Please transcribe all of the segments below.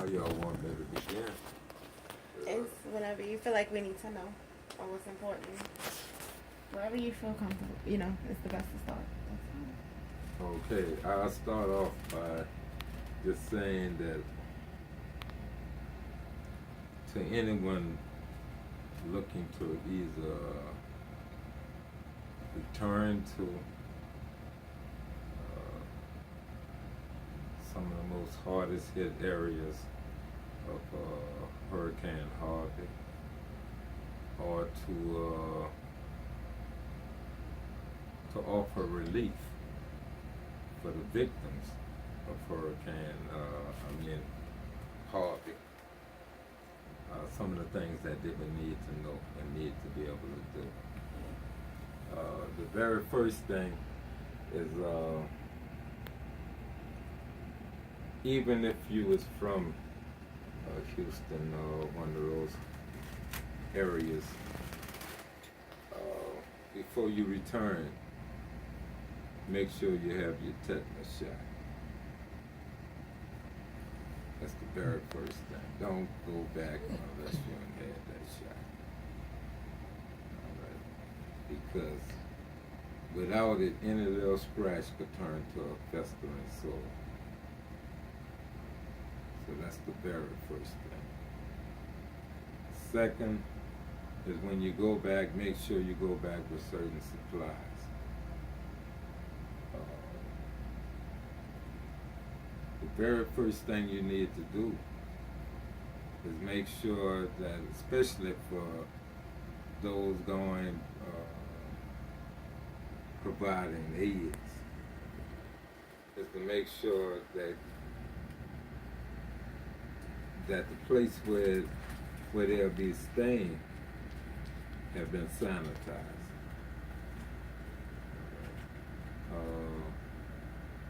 How y'all want me to begin? It's whenever you feel like we need to know or what's important. Wherever you feel comfortable, it's the best to start. That's fine. Okay, I'll start off by just saying that to anyone looking to either return to some of the most hardest hit areas of Hurricane Harvey, or to offer relief for the victims of Harvey. Some of the things that they would need to know and need to be able to do. The very first thing is even if you was from Houston or one of those areas, before you return, make sure you have your tetanus shot. That's the very first thing. Don't go back unless you ain't had that shot. All right? Because without it, any little scratch could turn to a festering sore. So that's the very first thing. Second is when you go back, make sure you go back with certain supplies. The very first thing you need to do is make sure that, especially for those going providing aids, is to make sure that the place where they'll be staying have been sanitized.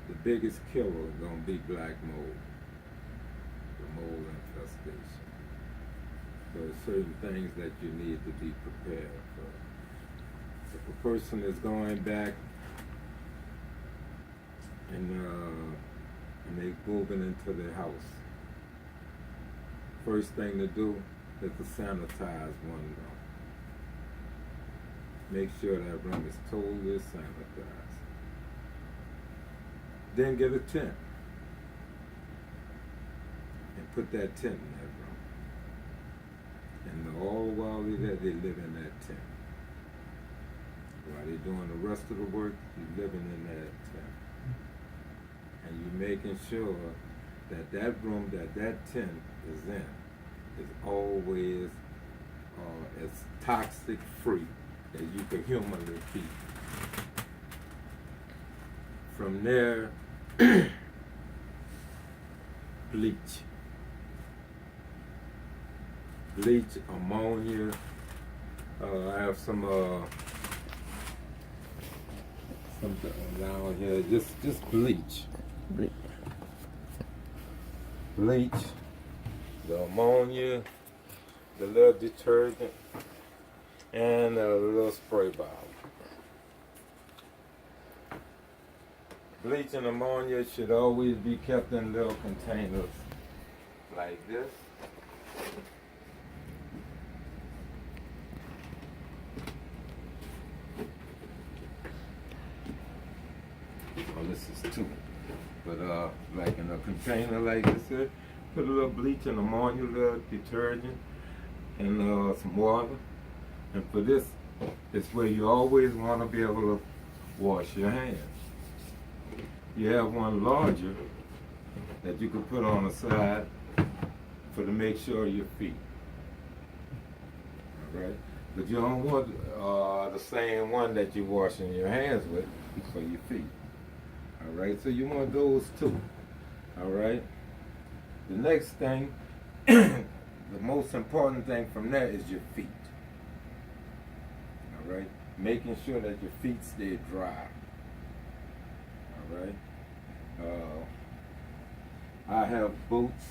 The biggest killer is going to be black mold, the mold infestation. So there's certain things that you need to be prepared for. If a person is going back and they're moving into their house, first thing to do is to sanitize one room. Make sure that room is totally sanitized. Then get a tent and put that tent in that room. And all while they're there, they live in that tent. While they're doing the rest of the work, you're living in that tent. And you're making sure that that room that tent is in is always as toxic free as you could humanly be. From there, bleach, ammonia. I have something down here. Just bleach. Bleach, the ammonia, the little detergent, and a little spray bottle. Bleach and ammonia should always be kept in little containers like this. Well, this is two. But like in a container like this here, put a little bleach and ammonia, a little detergent, and some water. And for this, it's where you always want to be able to wash your hands. You have one larger that you can put on the side to make sure your feet. All right? But you don't want the same one that you're washing your hands with for your feet. All right? So you want those two. All right? The next thing, the most important thing from that is your feet. All right? Making sure that your feet stay dry. All right? I have boots.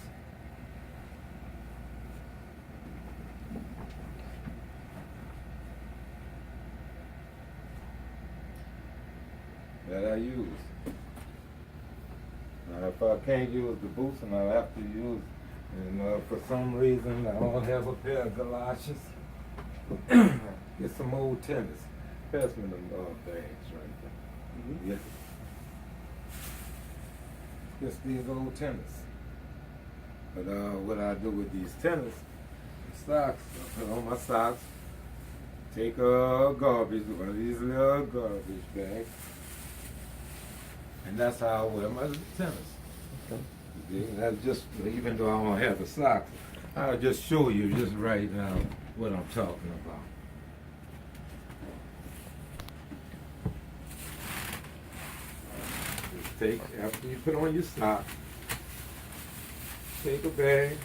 That I use. Now, if I can't use the boots, and I have to use for some reason, I don't have a pair of galoshes. Get some old tennis. Pass me them bags right there. Mm-hmm. Yes. Just these old tennis. But what I do with these tennis socks, I put on my socks, take a garbage, one of these little garbage bags, and that's how I wear my tennis. Okay. That's just, even though I don't have the socks, I'll just show you just right now what I'm talking about. Just take, after you put on your socks, take a bag,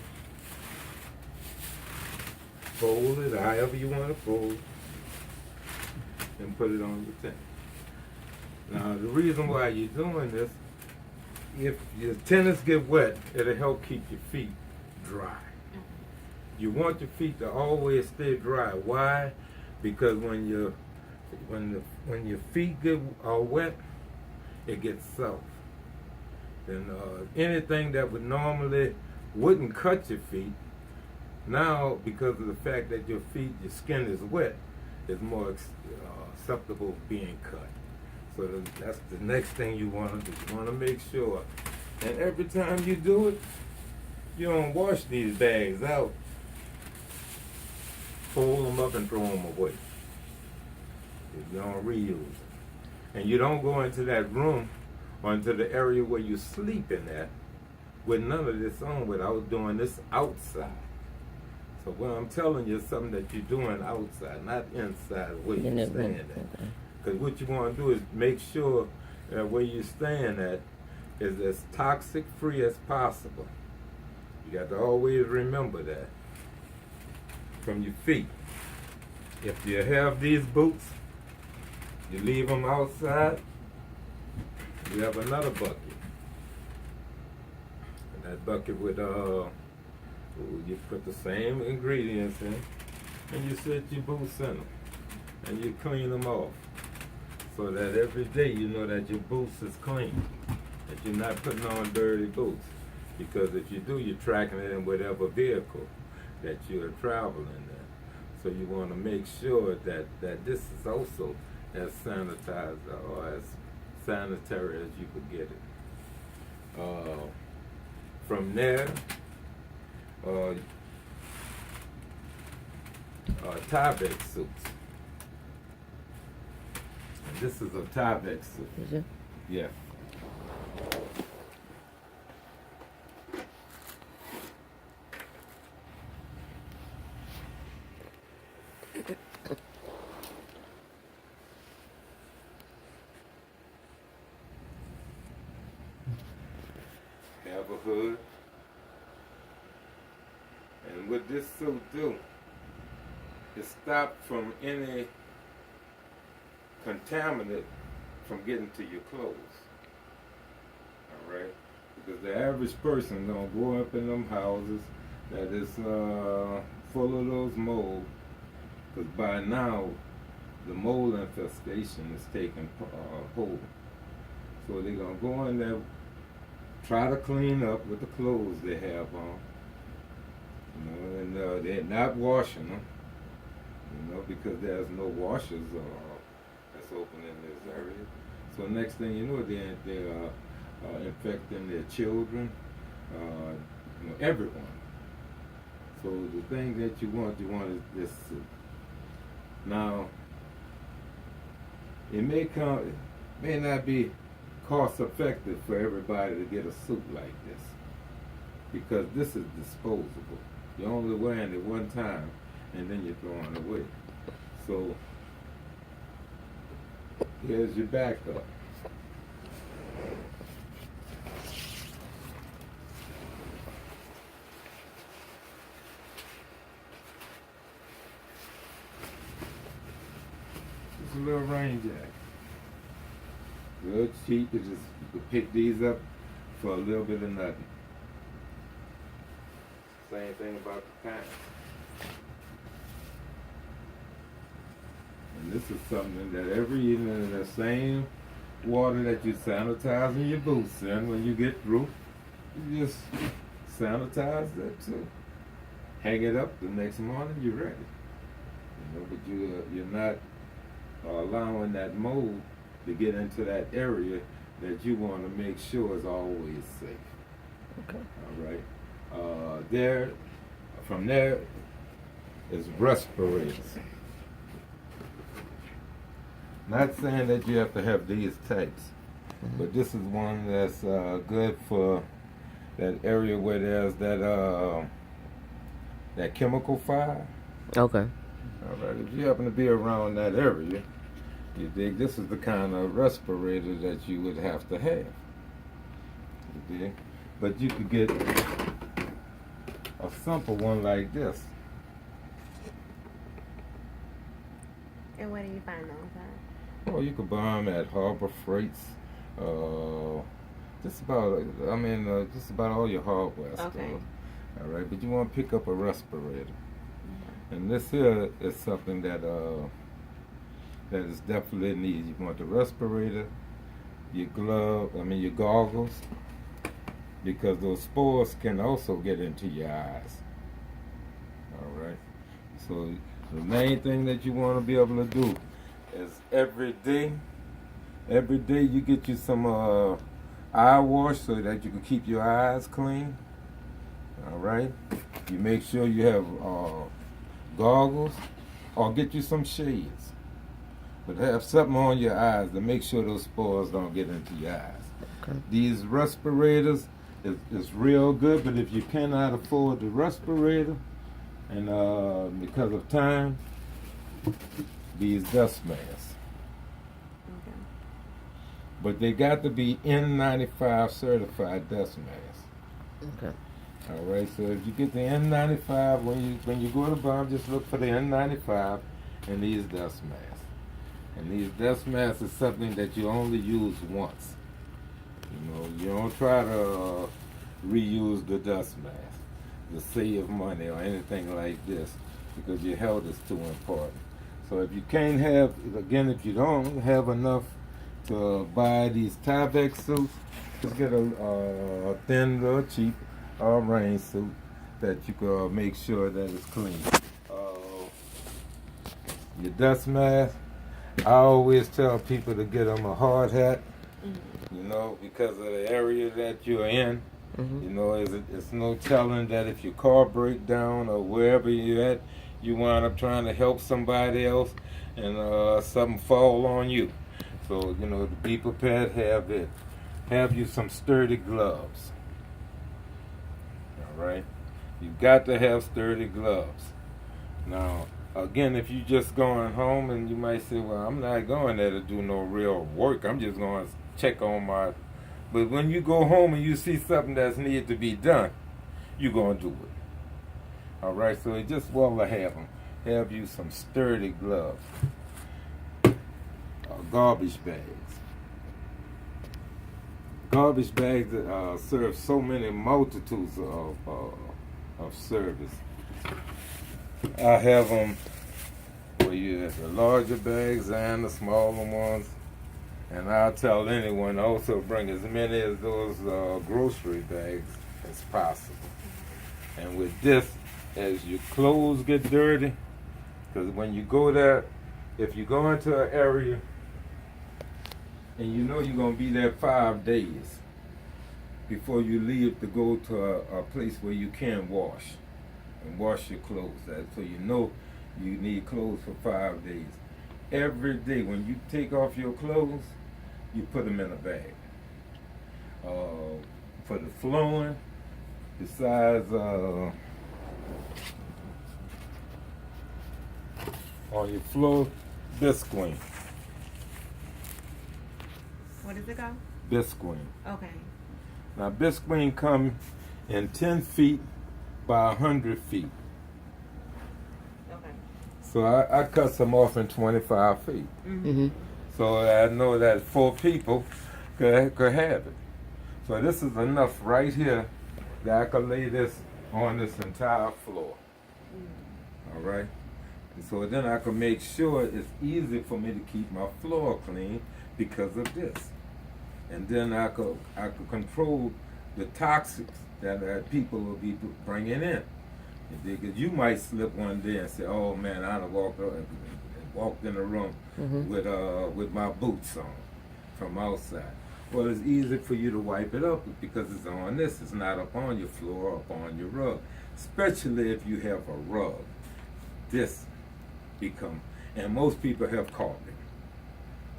fold it however you want to fold, and put it on your tennis. Now, the reason why you're doing this, if your tennis get wet, it'll help keep your feet dry. You want your feet to always stay dry. Why? Because when your feet get wet, it gets soft. And anything that would normally wouldn't cut your feet, now because of the fact that your skin is wet, is more susceptible to being cut. So that's the next thing you want to do. You want to make sure, and every time you do it, you don't wash these bags out, fold them up and throw them away. You don't reuse them. And you don't go into that room or into the area where you're sleeping at with none of this on without doing this outside. So what I'm telling you is something that you're doing outside, not inside where you're staying at. Because what you want to do is make sure that where you're staying at is as toxic free as possible. You got to always remember that. From your feet. If you have these boots, you leave them outside, you have another bucket. And that bucket with, you put the same ingredients in, and you set your boots in them, and you clean them off. So that every day you know that your boots is clean, that you're not putting on dirty boots. Because if you do, you're tracking it in whatever vehicle that you're traveling in. So you want to make sure that this is also as sanitized or as sanitary as you could get it. From there, Tyvek suits. And this is a Tyvek suit. Is it? Yeah. Have a hood. And what this suit do is stop from any contaminant from getting to your clothes. Alright? Because the average person don't go up in them houses that is full of those mold. Because by now, the mold infestation is taking hold. So they're going to go in there, try to clean up with the clothes they have on. You know, and they're not washing them, you know, because there's no washers that's open in this area. So next thing you know, they're infecting their children, you know, everyone. So the thing that you want is this suit. Now, it may not be cost effective for everybody to get a suit like this, because this is disposable. You're only wearing it one time and then you're throwing it away. So here's your backup. It's a little rain jacket. Good cheap. You could pick these up for a little bit of nothing. Same thing about the pants. And this is something that every evening, the same water that you sanitizing your boots in when you get through, you just sanitize that too. Hang it up the next morning, you're ready. You know, but you're not allowing that mold to get into that area that you want to make sure is always safe. Okay. All right. From there is respirators. Not saying that you have to have these types, but this is one that's good for that area where there's that chemical fire. Okay. All right. If you happen to be around that area, you dig, this is the kind of respirator that you would have to have. You dig? But you could get a simple one like this. And where do you find those at? Well, you could buy them at Harbor Freights. Just about all your hardware stores. Okay. All right, but you want to pick up a respirator, and this here is something that is definitely needed. You want the respirator, your goggles, because those spores can also get into your eyes. All right, so the main thing that you want to be able to do is every day you get you some eye wash so that you can keep your eyes clean. All right, you make sure you have goggles, or get you some shades, but have something on your eyes to make sure those spores don't get into your eyes. Okay. These respirators is real good, but if you cannot afford the respirator, and because of time, these dust masks. Okay. But they got to be N95 certified dust masks. Okay. All right, so if you get the N95, when you go to buy them, just look for the N95 and these dust masks. And these dust masks is something that you only use once. You know, you don't try to reuse the dust mask to save money or anything like this, because your health is too important. So if you can't have, again, if you don't have enough to buy these Tyvek suits, just get a thin, little cheap rain suit that you can make sure that it's clean. Your dust mask, I always tell people to get them a hard hat, you know, because of the area that you're in. You know, it's no telling that if your car breaks down or wherever you're at, you wind up trying to help somebody else and something fall on you. So, you know, to be prepared, have you some sturdy gloves. All right? You've got to have sturdy gloves. Now, again, if you're just going home and you might say, well, I'm not going there to do no real work. I'm just going to check on my... But when you go home and you see something that's needed to be done, you're going to do it. All right? So it's just well to have them. Have you some sturdy gloves. Garbage bags. Garbage bags serve so many multitudes of service. I have them where you have the larger bags and the smaller ones. And I'll tell anyone to also bring as many of those grocery bags as possible. And with this, as your clothes get dirty, because when you go there, if you go into an area and you know you're going to be there 5 days before you leave to go to a place where you can wash and wash your clothes. So you know you need clothes for 5 days. Every day when you take off your clothes, you put them in a bag. For the flooring, besides on your floor, Bisqueen. What does it go? Bisqueen. Okay. Now Bisqueen come in 10 feet by 100 feet. Okay. So I cut some off in 25 feet. So I know that 4 people could have it. So this is enough right here that I could lay this on this entire floor. All right? And so then I can make sure it's easy for me to keep my floor clean because of this. And then I could control the toxins that people will be bringing in. Because you might slip one day and say, "Oh man, I done walked in the room with my boots on from outside." Well, it's easy for you to wipe it up because it's on this. It's not up on your floor or up on your rug, especially if you have a rug. This become, and most people have carpet.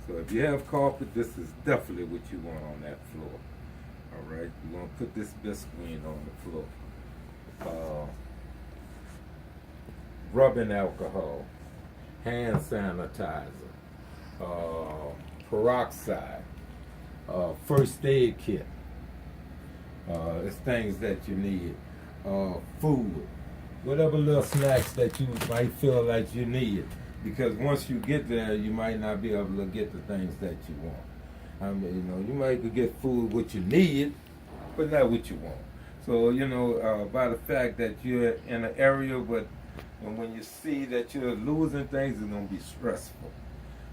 So if you have carpet, this is definitely what you want on that floor. All right, you want to put this bisqueen on the floor. Rubbing alcohol, hand sanitizer, peroxide, first aid kit. It's things that you need. Food, whatever little snacks that you might feel like you need. Because once you get there, you might not be able to get the things that you want. I mean, you know, you might get food what you need, but not what you want. So, you know, by the fact that you're in an area with, and when you see that you're losing things, it's going to be stressful.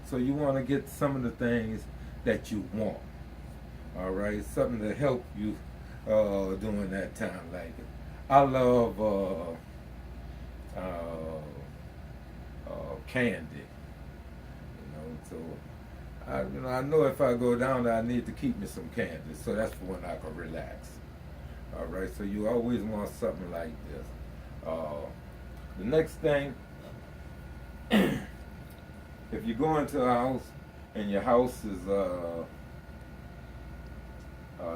So you want to get some of the things that you want. All right, something to help you during that time. Like I love candy. You know, so I know if I go down there, I need to keep me some candy. So that's when I can relax. All right, so you always want something like this. The next thing, if you go into a house and your house is the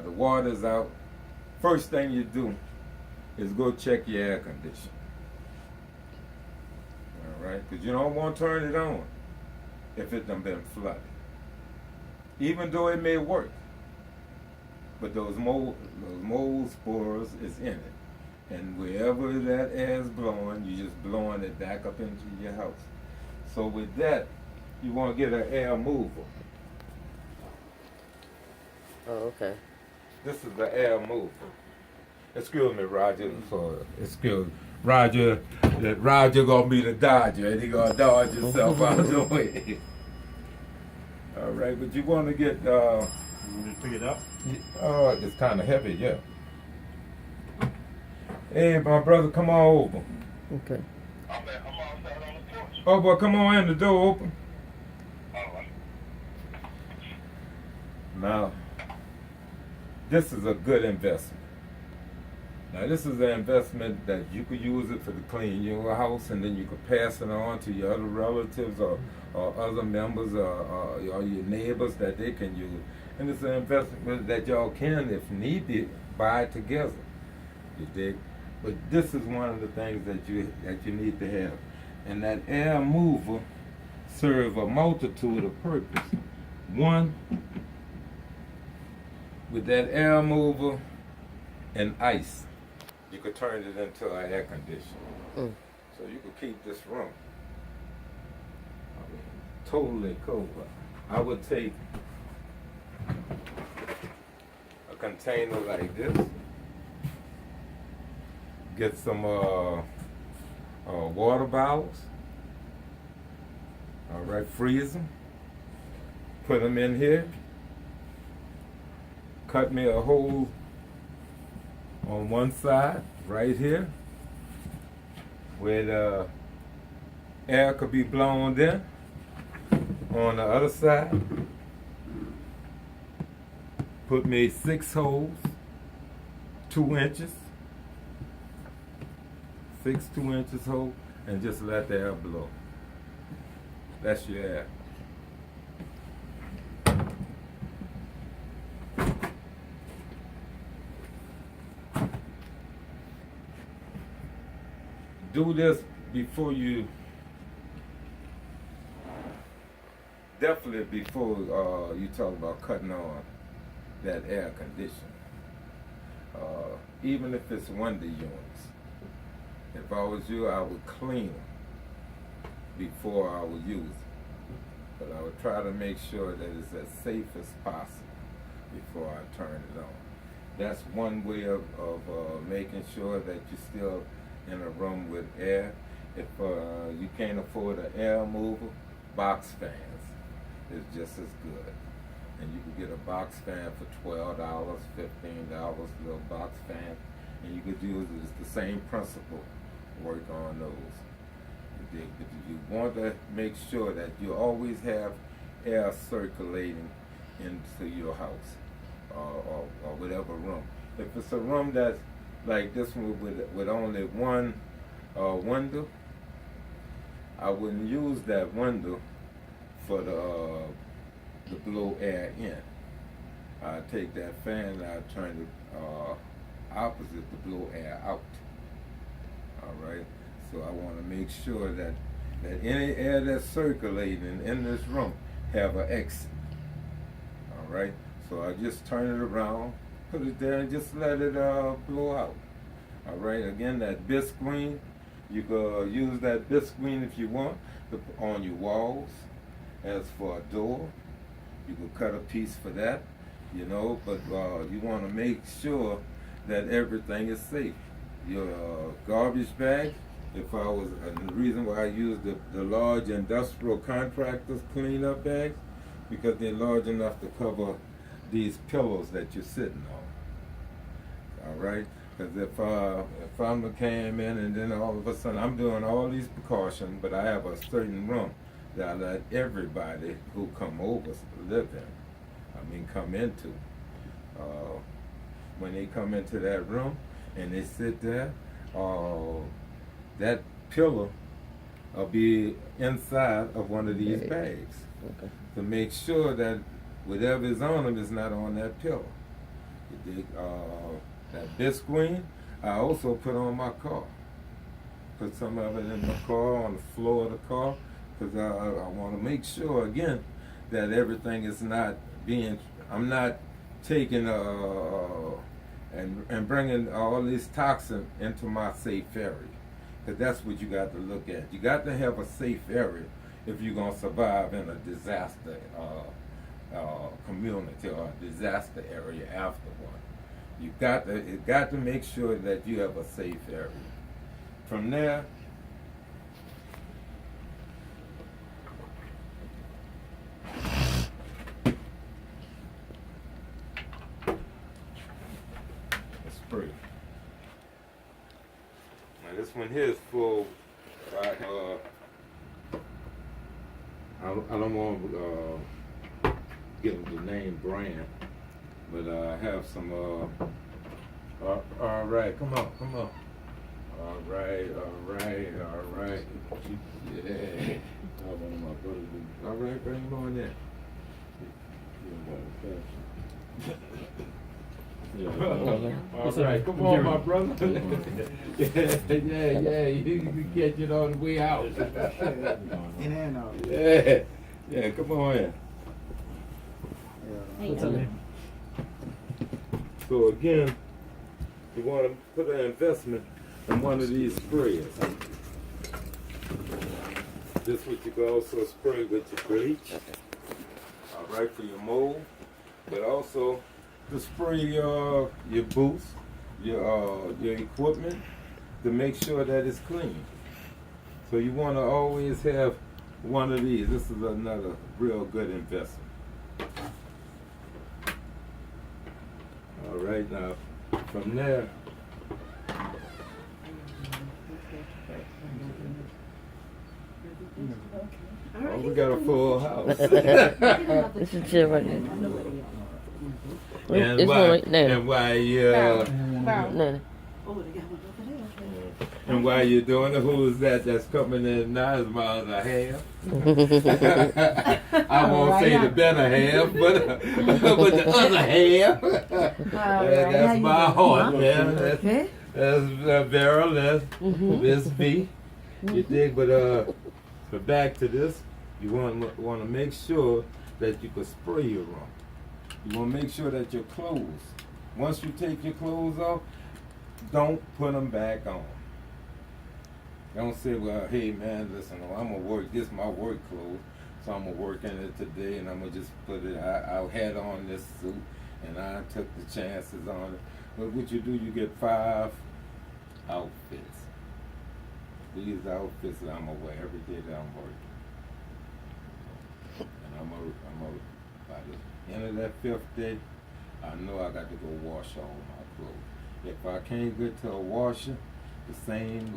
water's out, first thing you do is go check your air conditioner. All right, because you don't want to turn it on if it done been flooded. Even though it may work, but those mold spores is in it. And wherever that air is blowing, you're just blowing it back up into your house. So with that, you want to get an air mover. Oh, okay. This is the air mover. Excuse me, Roger. Excuse Roger. Roger gonna be the dodger, and he gonna dodge himself out of the way. All right, but you want to get. You want me to pick it up? It's kind of heavy, yeah. Hey, my brother, come on over. Okay. I'm outside on the porch. Oh, boy, come on in, the door open. All right. Now, this is a good investment. Now, this is an investment that you could use it for to clean your house, and then you could pass it on to your other relatives or other members or your neighbors that they can use. And it's an investment that y'all can, if need be, buy together. You dig? But this is one of the things that you need to have. And that air mover serves a multitude of purposes. One, with that air mover and ice, you could turn it into an air conditioner. So you could keep this room totally cold. I would take a container like this, get some water bottles, all right, freeze them, put them in here, cut me a hole on one side, right here, where the air could be blown in. On the other side, put me 6 holes, 2 inches, 6 2-inch hole, and just let the air blow. That's your air. Do this before you, definitely before you talk about cutting on that air conditioner. Even if it's window units. If I was you, I would clean them before I would use them. But I would try to make sure that it's as safe as possible before I turn it on. That's one way of making sure that you're still in a room with air. If you can't afford an air mover, box fans is just as good. And you can get a box fan for $12, $15, little box fan. and you could use it as the same principle. Work on those. But you want to make sure that you always have air circulating into your house or whatever room. If it's a room that's like this one with only one window, I wouldn't use that window for the blow air in. I take that fan, I turn it opposite to blow air out. All right. So I want to make sure that any air that's circulating in this room have an exit. All right. So I just turn it around, put it there, and just let it blow out. All right. Again, that bisqueen, you can use that bisqueen if you want on your walls. As for a door, you can cut a piece for that, you know. But you want to make sure that everything is safe. Your garbage bag. If I was, the reason why I use the large industrial contractors cleanup bags, because they're large enough to cover these pillows that you're sitting on. All right? Because if I'm came in and then all of a sudden I'm doing all these precautions, but I have a certain room that I let everybody who come over live in. Come into. When they come into that room and they sit there, that pillow will be inside of one of these bags. Okay. To make sure that whatever is on them is not on that pillow. You dig? That bisqueen, I also put on my car. Put some of it in the car, on the floor of the car, because I want to make sure, again, that everything is not being, I'm not taking and bringing all these toxins into my safe area. Because that's what you got to look at. You got to have a safe area if you're going to survive in a disaster community or a disaster area after one. You got to make sure that you have a safe area. From there, a spray. Now this one here is full. I don't want to give them the name brand, but I have some. All right, come on. All right. Yeah. All right, bring him on in. All right, come on, my brother. yeah, you can catch it on the way out. In and out. Yeah, come on in. What's up, man? So again, you want to put an investment in one of these sprays. This what you can also spray with your bleach. All right, for your mold, but also to spray your boots, your equipment, to make sure that it's clean. So you want to always have one of these. This is another real good investment. All right, now from there. Oh, we got a full house. This is chill right here. It's one right there. And while No. and while you're doing it, who is that that's coming in now? Is my other half. I won't say the better half, but the other half. That's my heart, man. That's Beryl. That's Miss B. You dig? But back to this, you want to make sure that you can spray your room. You want to make sure that your clothes, once you take your clothes off, don't put them back on. Don't say, well, hey man, listen, I'm going to work, this is my work clothes, so I'm going to work in it today and I'm going to just put it, I had on this suit and I took the chances on it. But what you do, you get 5 outfits. These outfits that I'm going to wear every day that I'm working. And I'm going by the end of that 5th day, I know I got to go wash all my clothes. If I can't get to a washer, the same